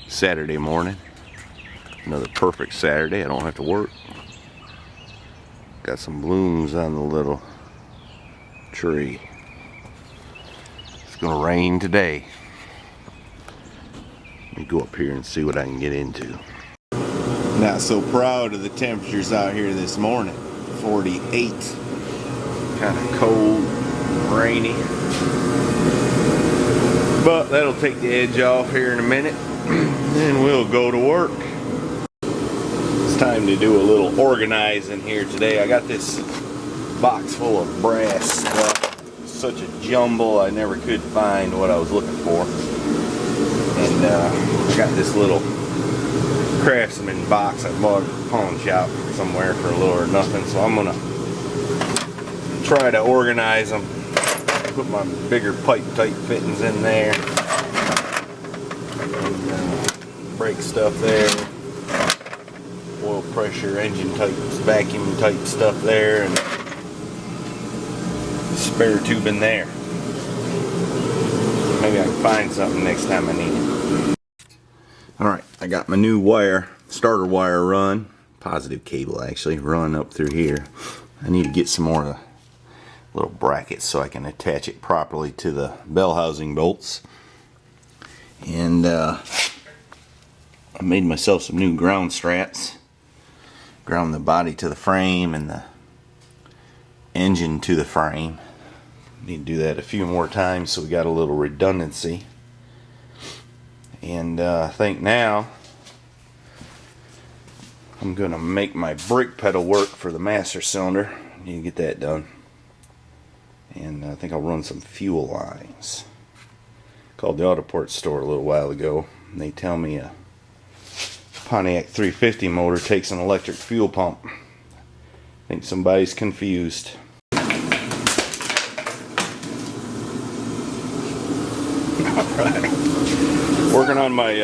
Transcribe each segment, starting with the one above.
Saturday morning. Another perfect Saturday. I don't have to work. Got some blooms on the little tree. It's gonna rain today. Let me go up here and see what I can get into. Not so proud of the temperatures out here this morning. 48. Kind of cold, rainy. But that'll take the edge off here in a minute. Then we'll go to work. It's time to do a little organizing here today. I got this box full of brass stuff. Such a jumble, I never could find what I was looking for. And I got this little Craftsman box I bought at the pawn shop somewhere for a little or nothing. So I'm gonna try to organize them. Put my bigger pipe type fittings in there. And brake stuff there. Oil pressure, engine type, vacuum type stuff there. And spare tube in there. Maybe I can find something next time I need it. Alright, I got my new wire, starter wire run, positive cable actually, run up through here. I need to get some more little brackets so I can attach it properly to the bell housing bolts. And I made myself some new ground straps. Ground the body to the frame and the engine to the frame. Need to do that a few more times so we got a little redundancy. And I think now I'm gonna make my brake pedal work for the master cylinder. Need to get that done. And I think I'll run some fuel lines. Called the Autoport store a little while ago, and they tell me a Pontiac 350 motor takes an electric fuel pump. I think somebody's confused. Alright. Working on my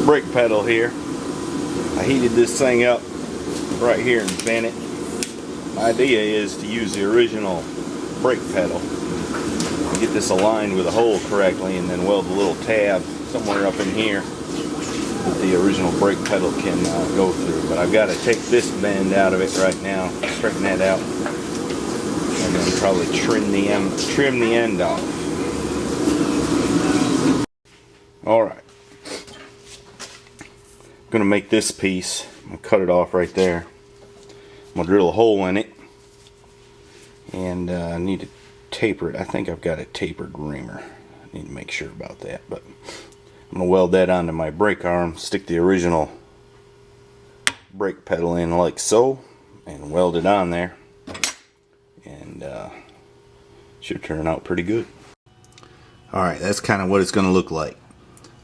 brake pedal here. I heated this thing up right here and bent it. My idea is to use the original brake pedal and get this aligned with the hole correctly, and then weld a little tab somewhere up in here that the original brake pedal can go through. But I've got to take this bend out of it right now, straighten that out, and then probably trim the end off. Alright, I'm going to make this piece. I'm going to cut it off right there. I'm going to drill a hole in it, and I need to taper it. I think I've got a tapered reamer. I need to make sure about that, but I'm going to weld that onto my brake arm, stick the original brake pedal in like so, and weld it on there, and should turn out pretty good. Alright, that's kind of what it's going to look like.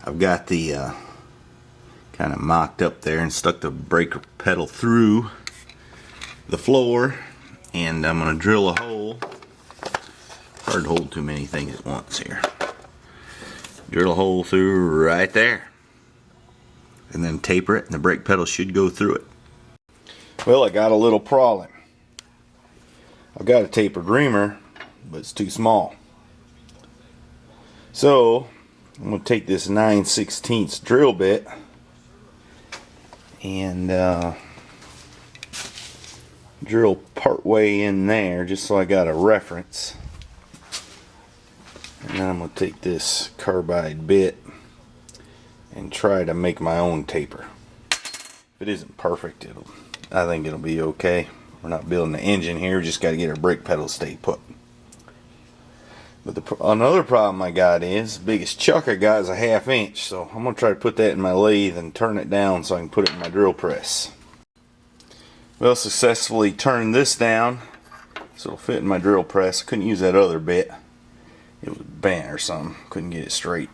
I've got the kind of mocked up there and stuck the brake pedal through the floor, and I'm going to drill a hole. Hard to hold too many things at once here. Drill a hole through right there, and then taper it, and the brake pedal should go through it. Well, I got a little problem. I've got a tapered reamer, but it's too small. So I'm going to take this 9/16 drill bit and drill part way in there just so I got a reference. And then I'm going to take this carbide bit and try to make my own taper. If it isn't perfect, I think it'll be okay. We're not building an engine here, we just got to get our brake pedal to stay put. But another problem I got is, the biggest chuck I got is a 1/2 inch, so I'm going to try to put that in my lathe and turn it down so I can put it in my drill press. Well, successfully turned this down so it'll fit in my drill press. I couldn't use that other bit. It was bent or something. Couldn't get it straight.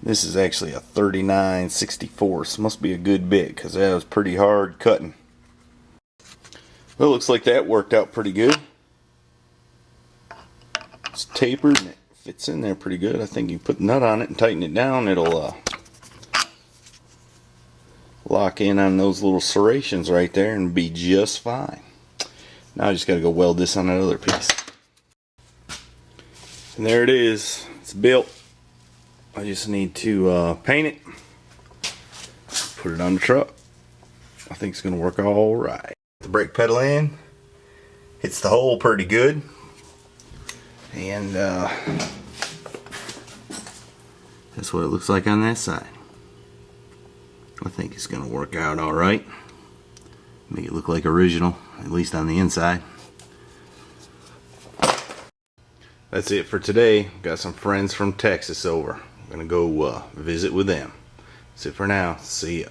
This is actually a 39/64, so must be a good bit because that was pretty hard cutting. Well, looks like that worked out pretty good. It's tapered and it fits in there pretty good. I think you put the nut on it and tighten it down, it'll lock in on those little serrations right there and be just fine. Now I just got to go weld this on that other piece. And there it is. It's built. I just need to paint it put it on the truck. I think it's gonna work all right. The brake pedal in, hits the hole pretty good, and that's what it looks like on that side. I think it's gonna work out all right. Make it look like original, at least on the inside. That's it for today. Got some friends from Texas over. I'm gonna go visit with them. That's it for now. See ya.